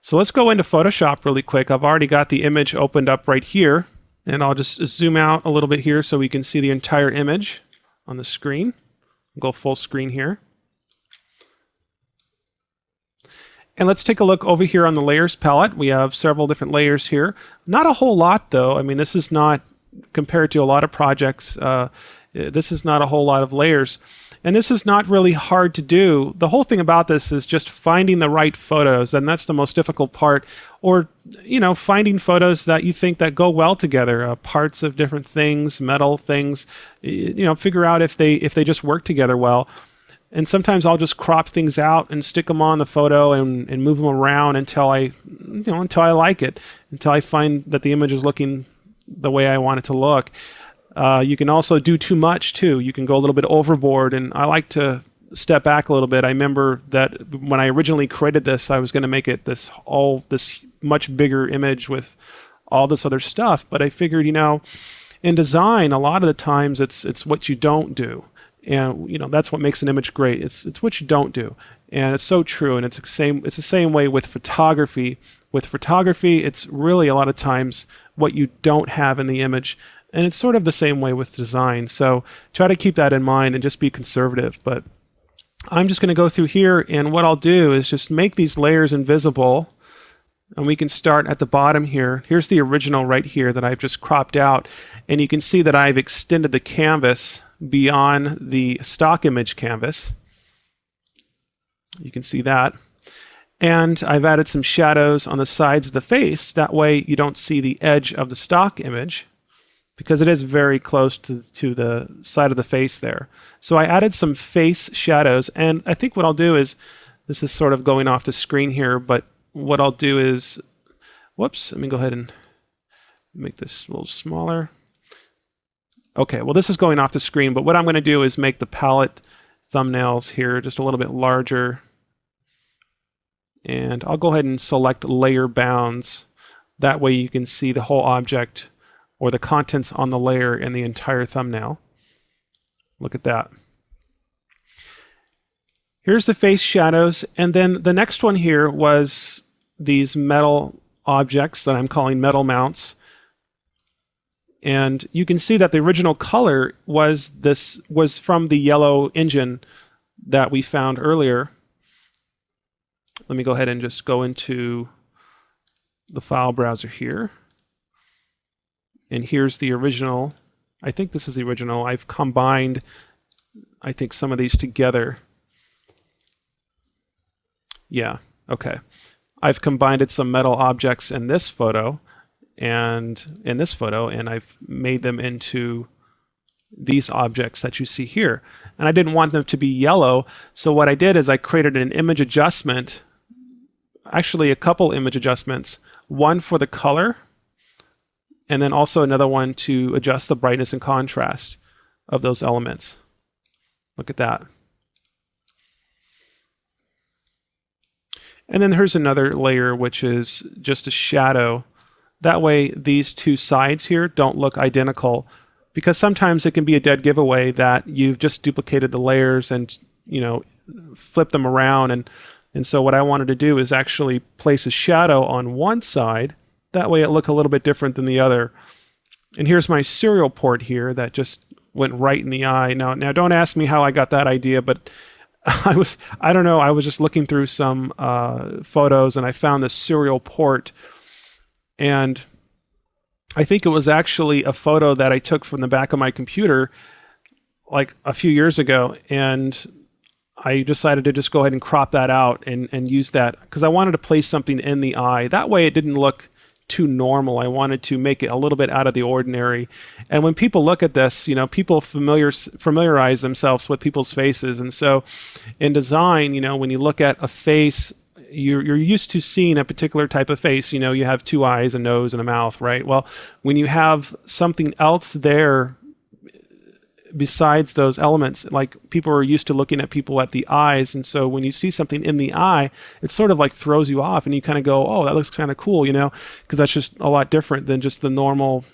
So let's go into Photoshop really quick. I've already got the image opened up right here, and I'll just zoom out a little bit here so we can see the entire image on the screen. Go full screen here. And let's take a look over here on the layers palette. We have several different layers here. Not a whole lot though. I mean, this is not, compared to a lot of projects, this is not a whole lot of layers. And this is not really hard to do. The whole thing about this is just finding the right photos, and that's the most difficult part. Or, you know, finding photos that you think that go well together, parts of different things, metal things, you know, figure out if they just work together well. And sometimes I'll just crop things out and stick them on the photo and move them around until until I like it, until I find that the image is looking the way I want it to look. You can also do too much too. You can go a little bit overboard, and I like to step back a little bit. I remember that when I originally created this, I was going to make it this much bigger image with all this other stuff. But I figured, you know, in design, a lot of the times it's what you don't do. And you know, that's what makes an image great. It's what you don't do. And it's so true. And it's the same way with photography. With photography, it's really a lot of times what you don't have in the image. And it's sort of the same way with design. So try to keep that in mind and just be conservative. But I'm just going to go through here, and what I'll do is just make these layers invisible. And we can start at the bottom here. Here's the original right here that I've just cropped out. And you can see that I've extended the canvas beyond the stock image canvas. You can see that. And I've added some shadows on the sides of the face. That way you don't see the edge of the stock image, because it is very close to the side of the face there. So I added some face shadows, and I think what I'll do is, this is sort of going off the screen here, but what I'll do is, whoops, let me go ahead and make this a little smaller. Okay, well this is going off the screen, but what I'm going to do is make the palette thumbnails here just a little bit larger. And I'll go ahead and select layer bounds. That way you can see the whole object or the contents on the layer in the entire thumbnail. Look at that. Here's the face shadows, and then the next one here was these metal objects that I'm calling metal mounts. And you can see that the original color was from the yellow engine that we found earlier. Let me go ahead and just go into the file browser here. And here's the original. I think this is the original. I've combined, I think, some of these together. Yeah, okay. I've combined some metal objects in this photo and I've made them into these objects that you see here. And I didn't want them to be yellow, so what I did is I created an image adjustment, actually a couple image adjustments, one for the color, and then also another one to adjust the brightness and contrast of those elements. Look at that. And then there's another layer, which is just a shadow. That way these two sides here don't look identical, because sometimes it can be a dead giveaway that you've just duplicated the layers and, you know, flip them around. And so what I wanted to do is actually place a shadow on one side. That way it looked a little bit different than the other. And here's my serial port here that just went right in the eye. Now don't ask me how I got that idea, but I don't know, I was just looking through some photos and I found this serial port, and I think it was actually a photo that I took from the back of my computer like a few years ago, and I decided to just go ahead and crop that out and use that because I wanted to place something in the eye. That way it didn't look too normal. I wanted to make it a little bit out of the ordinary. And when people look at this, you know, people familiarize themselves with people's faces. And so in design, you know, when you look at a face, you're used to seeing a particular type of face. You know, you have two eyes, a nose, and a mouth, right? Well, when you have something else there besides those elements, like people are used to looking at people at the eyes, and so when you see something in the eye, it sort of like throws you off, and you kind of go, oh, that looks kind of cool, you know, because that's just a lot different than just the normal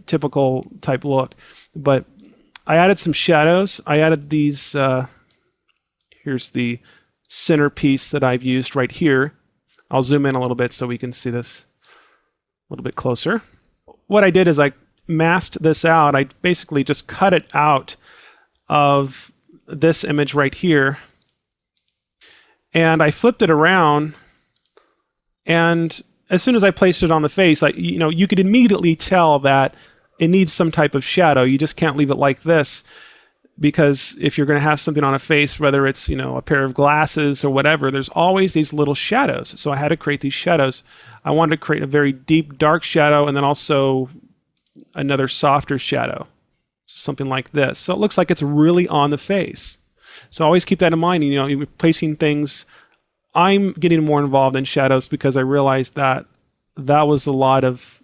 typical type look. But I added some shadows. I added these, here's the centerpiece that I've used right here. I'll zoom in a little bit so we can see this a little bit closer. What I did is I masked this out. I basically just cut it out of this image right here, and I flipped it around, and as soon as I placed it on the face, you could immediately tell that it needs some type of shadow. You just can't leave it like this, because if you're going to have something on a face, whether it's a pair of glasses or whatever, there's always these little shadows. So I had to create these shadows. I wanted to create a very deep dark shadow, and then also another softer shadow, something like this. So it looks like it's really on the face. So always keep that in mind. You're placing things. I'm getting more involved in shadows because I realized that was a lot of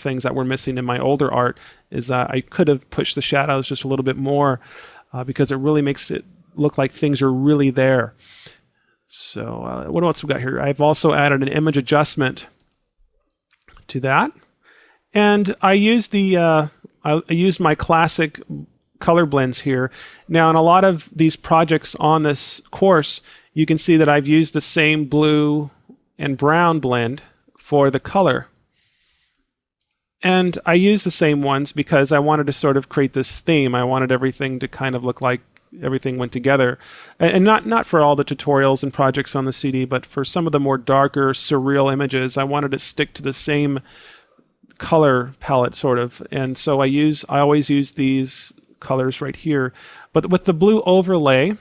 things that were missing in my older art. Is that I could have pushed the shadows just a little bit more, because it really makes it look like things are really there. So what else we got here? I've also added an image adjustment to that, and I used I used my classic color blends here. Now, in a lot of these projects on this course, you can see that I've used the same blue and brown blend for the color. And I used the same ones because I wanted to sort of create this theme. I wanted everything to kind of look like everything went together. And not for all the tutorials and projects on the CD, but for some of the more darker, surreal images, I wanted to stick to the same color palette, sort of. And so I always use these colors right here. But with the blue overlay,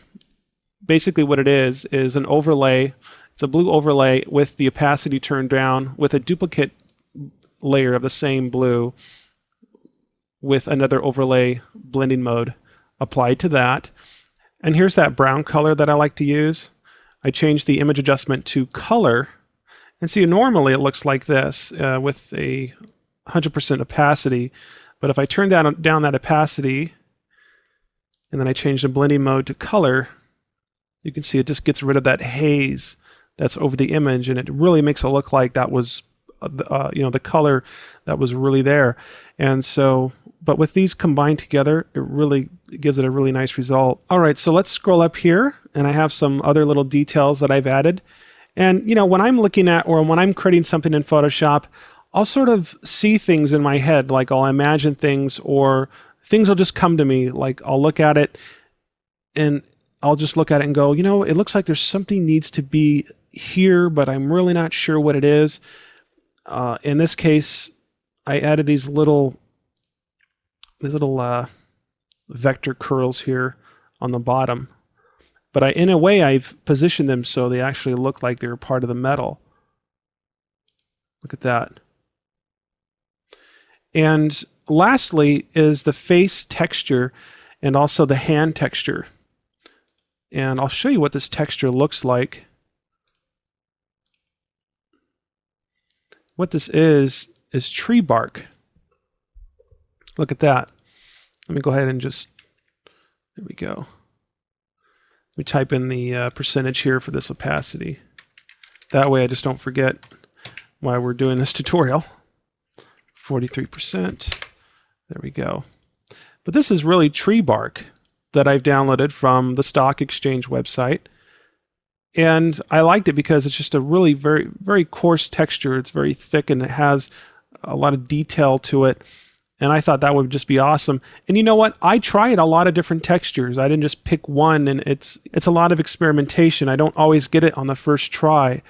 basically what it is an overlay. It's a blue overlay with the opacity turned down, with a duplicate layer of the same blue with another overlay blending mode applied to that. And here's that brown color that I like to use. I changed the image adjustment to color, and see, normally it looks like this with a 100% opacity. But if I turn down that opacity and then I change the blending mode to color, you can see it just gets rid of that haze that's over the image, and it really makes it look like that was the color that was really there. And so, but with these combined together, it really gives it a really nice result. All right, so let's scroll up here, and I have some other little details that I've added. And when I'm looking at, or when I'm creating something in Photoshop, I'll sort of see things in my head, like I'll imagine things, or things will just come to me. Like I'll look at it and I'll just look at it and go, it looks like there's something needs to be here, but I'm really not sure what it is. In this case, I added these little vector curls here on the bottom, but in a way I've positioned them so they actually look like they're part of the metal. Look at that. And lastly is the face texture and also the hand texture. And I'll show you what this texture looks like. What this is tree bark. Look at that. Let me go ahead and there we go. Let me type in the percentage here for this opacity. That way I just don't forget why we're doing this tutorial. 43%. There we go. But this is really tree bark that I've downloaded from the Stock Exchange website. And I liked it because it's just a really very, very coarse texture. It's very thick and it has a lot of detail to it. And I thought that would just be awesome. And you know what? I tried a lot of different textures. I didn't just pick one, and it's a lot of experimentation. I don't always get it on the first try.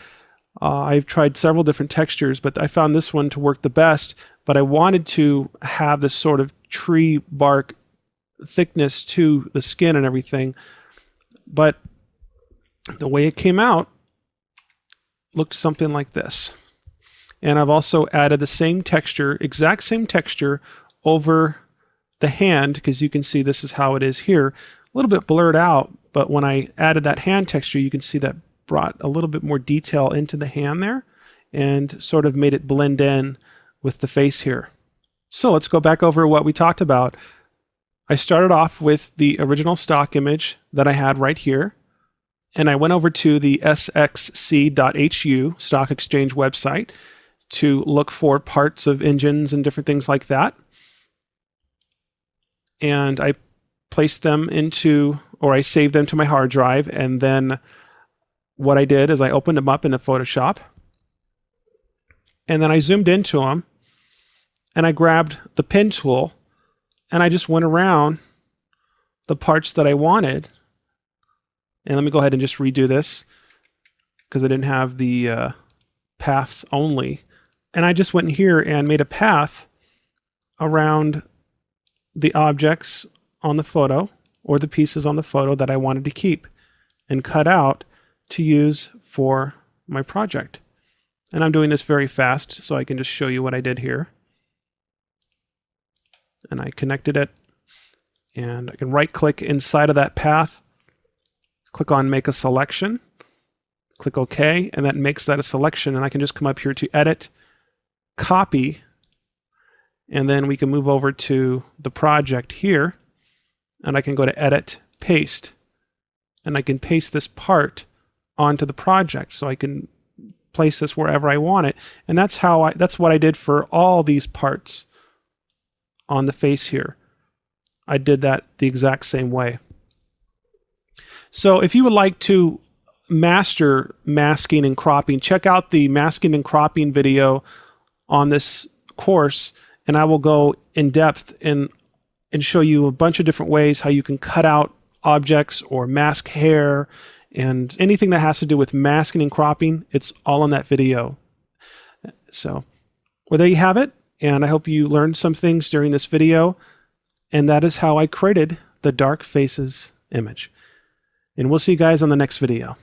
I've tried several different textures, but I found this one to work the best. But I wanted to have this sort of tree bark thickness to the skin and everything. But the way it came out looked something like this. And I've also added the same texture, exact same texture, over the hand, because you can see this is how it is here. A little bit blurred out, but when I added that hand texture, you can see that brought a little bit more detail into the hand there and sort of made it blend in with the face here. So let's go back over what we talked about. I started off with the original stock image that I had right here, and I went over to the sxc.hu Stock Exchange website to look for parts of engines and different things like that. And I placed them into, or I saved them to my hard drive, and then what I did is I opened them up into Photoshop, and then I zoomed into them, and I grabbed the pen tool, and I just went around the parts that I wanted. And let me go ahead and just redo this because I didn't have the paths only. And I just went in here and made a path around the objects on the photo or the pieces on the photo that I wanted to keep and cut out to use for my project. And I'm doing this very fast so I can just show you what I did here. And I connected it, and I can right click inside of that path, click on make a selection, click OK, and that makes that a selection. And I can just come up here to edit, copy, and then we can move over to the project here, and I can go to edit, paste, and I can paste this part onto the project, so I can place this wherever I want it. And that's what I did for all these parts on the face here. I did that the exact same way. So if you would like to master masking and cropping, check out the masking and cropping video on this course, and I will go in depth and show you a bunch of different ways how you can cut out objects or mask hair and anything that has to do with masking and cropping. It's all in that video. So, well, there you have it. And I hope you learned some things during this video. And that is how I created the Darkfaces image. And we'll see you guys on the next video.